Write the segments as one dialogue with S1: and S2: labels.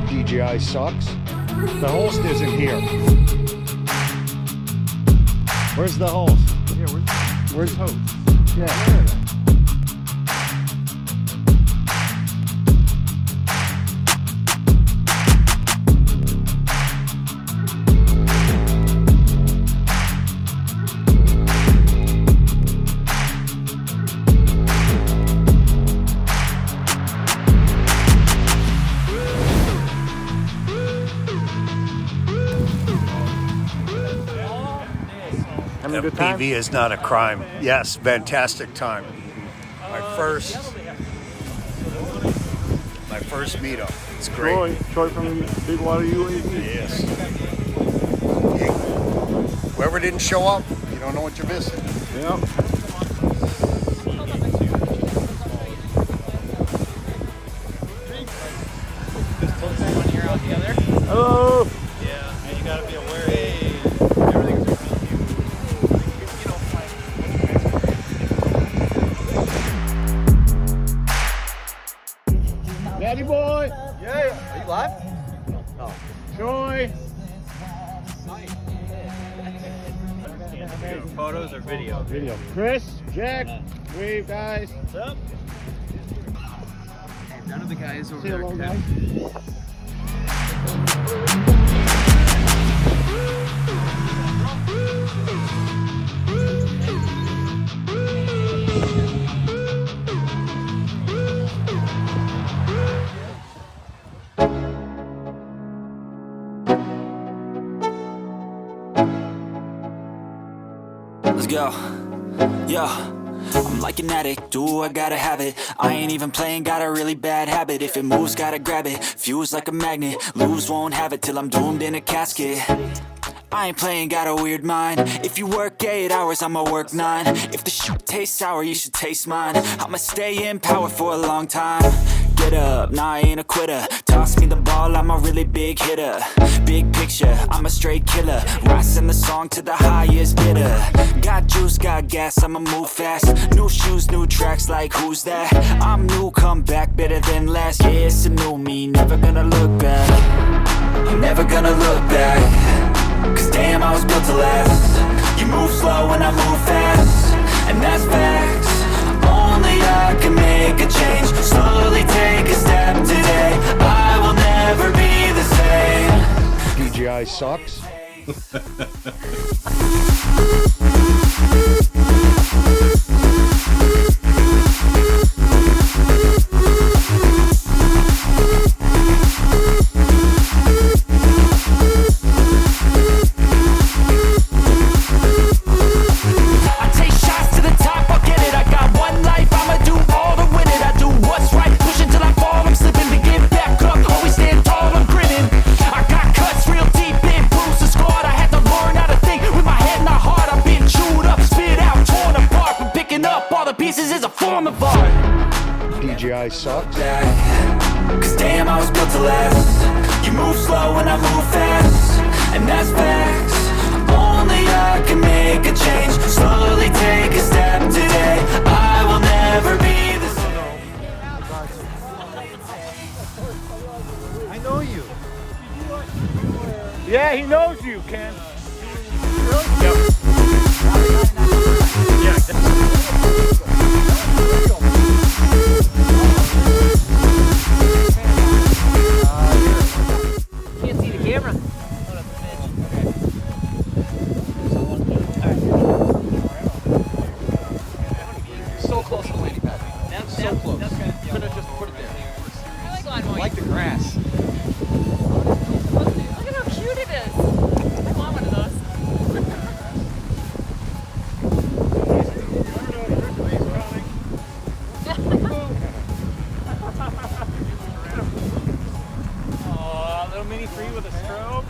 S1: DJI sucks. The host isn't here. Where's the host?
S2: Yeah, where's the host?
S1: Yeah.
S3: FPV is not a crime. Yes, fantastic time. My first meetup. It's great.
S2: Troy from Big Water UAV.
S3: Yes. Whoever didn't show up, you don't know what you're missing.
S2: Yep. Hello.
S4: Yeah, and you gotta be aware. Hey, everything's around you. You know,
S2: Daddy boy.
S4: yeah. Are you live? No.
S2: Troy.
S4: Photos or video?
S2: Video. Chris, Jack, wave guys.
S4: What's up?
S5: None of the guys over
S2: Say
S5: there.
S2: hello, guys.
S6: Let's go. Yo, I'm like an addict, do I gotta have it. I ain't even playing, got a really bad habit. If it moves, gotta grab it, fuse like a magnet. Lose, won't have it till I'm doomed in a casket. I ain't playing, got a weird mind. If you work 8 hours, I'ma work 9. If the shoot tastes sour, you should taste mine. I'ma stay in power for a long time. Get up, nah, I ain't a quitter. Toss me the ball, I'm a really big hitter. Big picture, I'm a straight killer. Rising the song to the highest bidder. Got juice, got gas, I'ma move fast. New shoes, new tracks, like who's that? I'm new, come back, better than last. Yeah, it's a new me, never gonna look back. I'm never gonna look back. Cause damn, I was built to last. You move slow and I move fast, and that's facts. Only I can make a change. Slowly take a step today. I will never be the same.
S1: DJI sucks. DJI sucks.
S6: Cause damn, I was built to last. You move slow and I move fast, and that's facts. Only I can make a change. Slowly take a step today. I will never be the same.
S4: I know you.
S2: Yeah, he knows you, Ken.
S4: Yep.
S5: Can't see the camera. So close to the lady pad. So close. Could have just put it there. I like the grass.
S7: Look at how cute it is. I want one of those.
S4: Oh, little mini free with a strobe.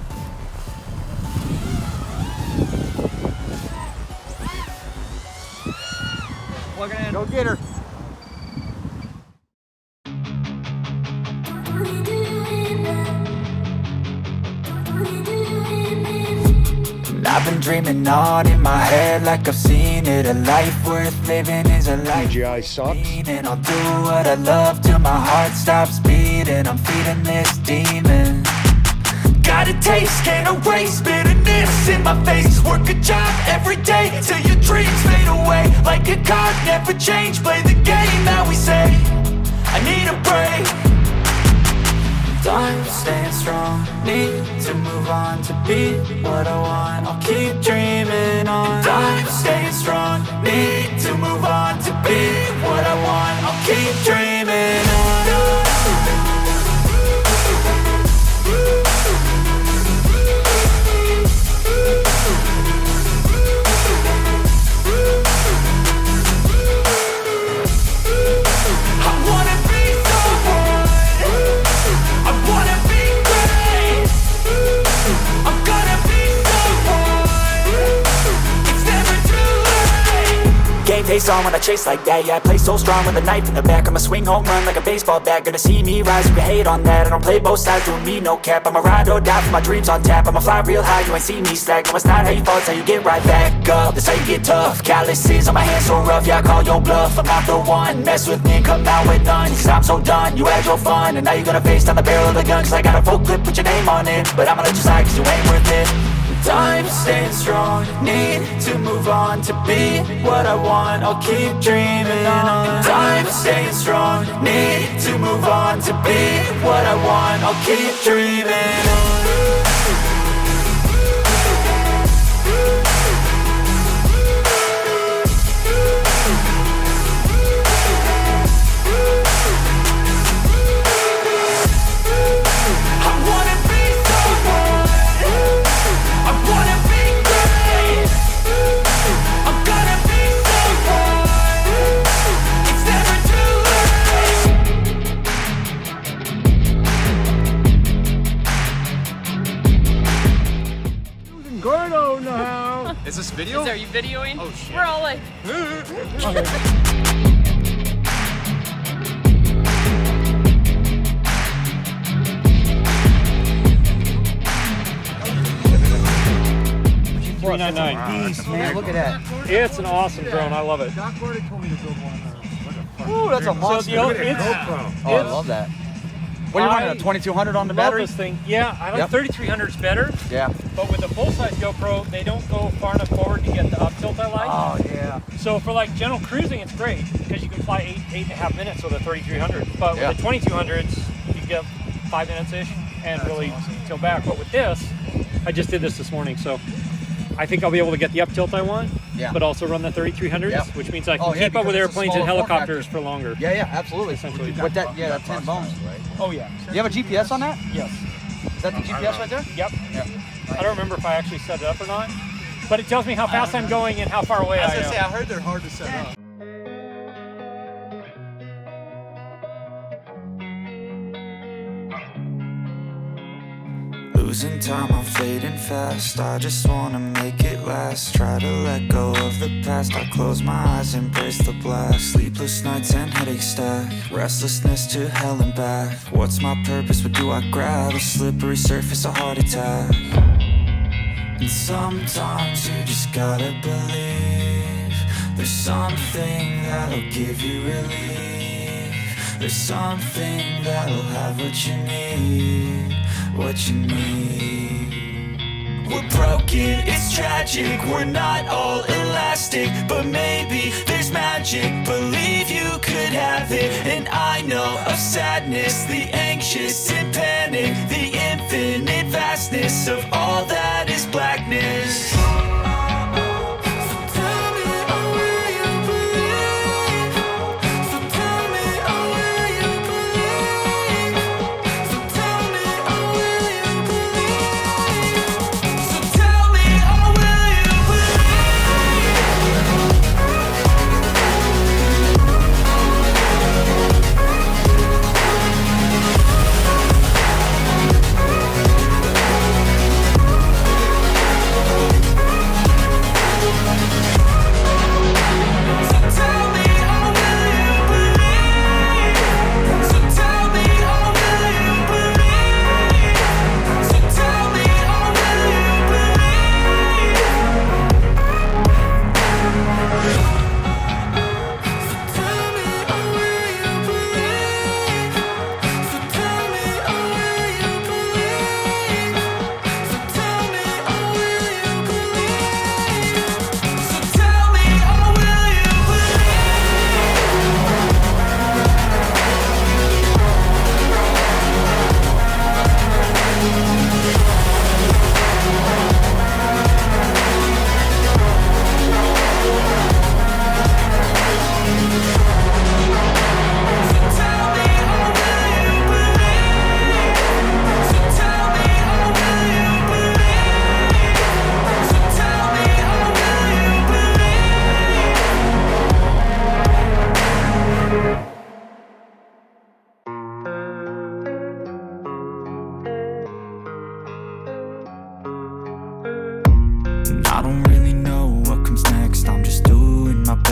S4: Plug it in.
S2: Go get her.
S6: I've been dreaming on in my head like I've seen it. A life worth living is a life
S1: DJI sucks.
S6: and I'll do what I love till my heart stops beating. need and I'm feeding this demon. Got a taste, can't erase bitterness in my face. Work a job every day till your dreams fade away. Like a card, never change, play the game that we say. I need a break. I'm staying strong, need to move on to be what I want. I'll keep dreaming on. I'm staying strong, need to move on to be what I want. I'll keep dreaming on. Face on when I chase like that. Yeah, I play so strong with a knife in the back. I'ma swing home run like a baseball bat. Gonna see me rise, you can hate on that. I don't play both sides, doing me no cap. I'ma ride or die for my dreams on tap. I'ma fly real high, you ain't see me slack. No, it's not how you fall, it's how you get right back up. That's how you get tough. Calluses on my hands so rough, yeah, I call your bluff. I'm not the one, mess with me and come out with none. Cause I'm so done, you had your fun. And now you're gonna face down the barrel of the gun. Cause I got a full clip with your name on it. But I'ma let you slide cause you ain't worth it. I'm staying strong, need to move on to be what I want. I'll keep dreaming on. I'm staying strong, need to move on to be what I want. I'll keep dreaming on.
S5: Is this video?
S7: Are you videoing?
S5: Oh shit.
S7: We're all like...
S1: $399.
S5: Man, look at that.
S1: It's an awesome drone. I love it.
S5: Ooh, that's a monster.
S1: So,
S5: I love that. What are you running, a 2200 on the battery?
S1: Love this thing. Yeah, I like 3300s better.
S5: Yeah.
S1: But with the full-size GoPro, they don't go far enough forward to get the up tilt I like.
S5: Oh, yeah.
S1: So for like general cruising, it's great because you can fly 8.5 minutes with a 3300. But with the 2200s, you can get 5 minutes-ish and really tilt back. But with this, I just did this morning, so I think I'll be able to get the up tilt I want, but also run the 3300s, which means I can keep up with airplanes and helicopters for longer.
S5: Yeah, yeah, absolutely.
S1: Essentially.
S5: With that, that 10 bones, right?
S1: Oh yeah.
S5: You have a GPS on that?
S1: Yes.
S5: Is that the GPS right there?
S1: Yep.
S5: Yeah.
S1: I don't remember if I actually set it up or not, but it tells me how fast I'm going and how far away I am.
S4: I was gonna say, I heard they're hard to set up.
S6: Losing time, I'm fading fast. I just wanna make it last. Try to let go of the past. I close my eyes, embrace the blast. Sleepless nights and headaches stack. Restlessness to hell and back. What's my purpose? What do I grab? A slippery surface, a heart attack. And sometimes you just gotta believe there's something that'll give you relief. There's something that'll have what you need. What you need. We're broken, it's tragic. We're not all elastic, but maybe there's magic. Believe you could have it. And I know of sadness, the anxious and panic, the infinite vastness of all that is blackness.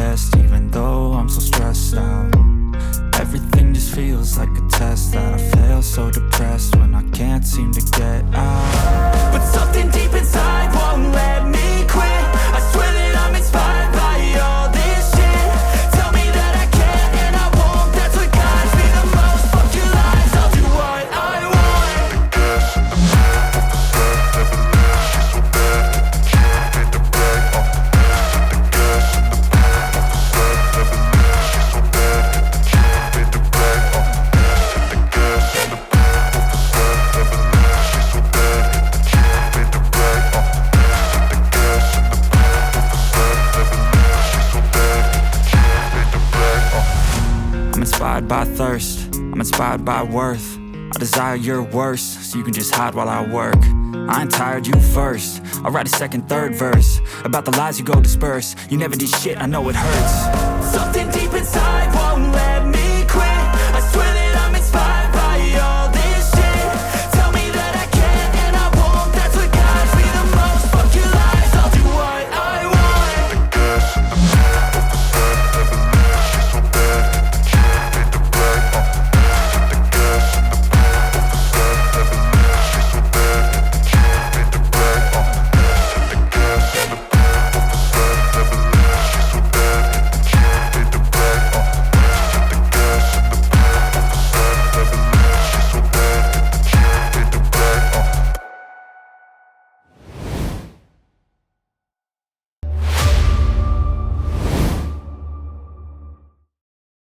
S6: best, even though I'm so stressed out. Everything just feels like a test that I fail, so depressed when I can't seem to get out. But something deep inside won't let me quit. I swear that I'm inspired by all this shit. Tell me that I can and I won't, that's what guides me the most. Fuck your lies, I'll do what I want. I'm inspired by thirst, I'm inspired by worth. I desire your worst, so you can just hide while I work. I ain't tired, you first. I'll write a second, third verse about the lies you go disperse. You never did shit, I know it hurts.